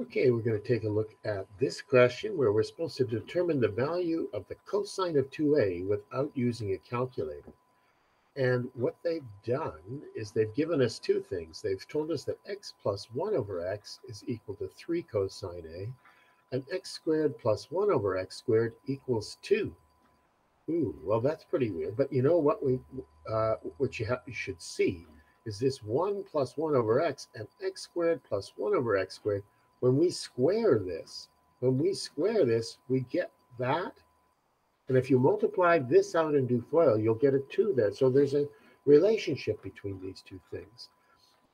Okay, we're going to take a look at this question where we're supposed to determine the value of the cosine of 2a without using a calculator. And what they've done is they've given us two things. They've told us that x plus 1 over x is equal to 3 cosine a, and x squared plus 1 over x squared equals 2. Ooh, well, that's pretty weird. But you know what you should see is this 1 plus 1 over x and x squared plus 1 over x squared. When we square this, we get that. And if you multiply this out and do FOIL, you'll get a 2 there. So there's a relationship between these two things.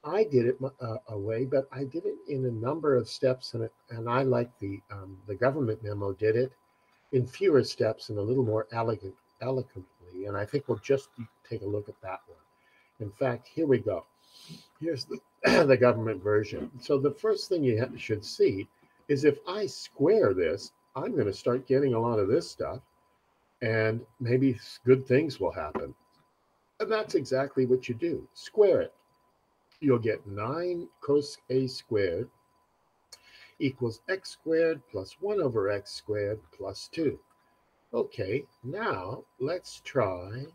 I did it a way, but I did it in a number of steps, and I like the government memo did it in fewer steps and a little more eloquently. And I think we'll just take a look at that one. In fact, here we go. Here's the, the government version. So the first thing you should see is if I square this, I'm going to start getting a lot of this stuff, and maybe good things will happen. And that's exactly what you do. Square it. You'll get 9 cos a squared equals x squared plus 1 over x squared plus 2. Okay, now let's try,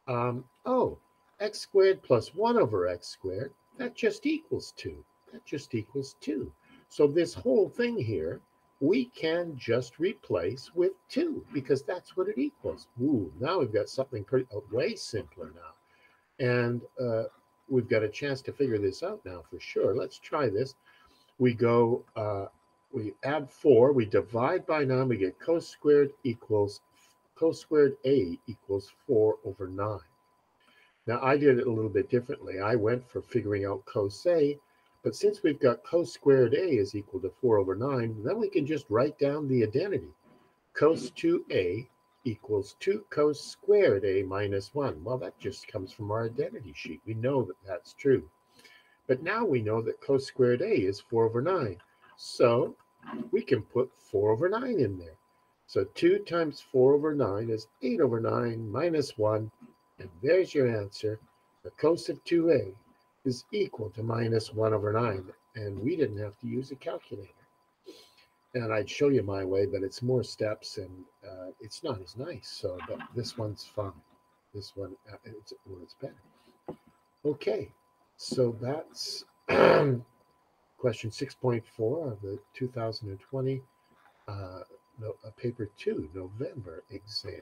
oh, x squared plus 1 over x squared, that just equals 2. That just equals 2. So this whole thing here, we can just replace with 2 because that's what it equals. Ooh, now we've got something way simpler now. And we've got a chance to figure this out now for sure. Let's try this. We go, we add 4, we divide by 9, we get cos squared a equals 4 over 9. Now, I did it a little bit differently. I went for figuring out cos a, but since we've got cos squared a is equal to 4 over 9, then we can just write down the identity. Cos 2a equals 2 cos squared a minus 1. Well, that just comes from our identity sheet. We know that that's true. But now we know that cos squared a is 4 over 9. So we can put 4 over 9 in there. So 2 times 4 over 9 is 8 over 9 minus 1. And there's your answer. The cos of 2a is equal to minus 1 over 9. And we didn't have to use a calculator. And I'd show you my way, but it's more steps and it's not as nice. So, but this one's fun. This one, it's better. Okay, so that's question 6.4 of the 2020 paper 2 November exam.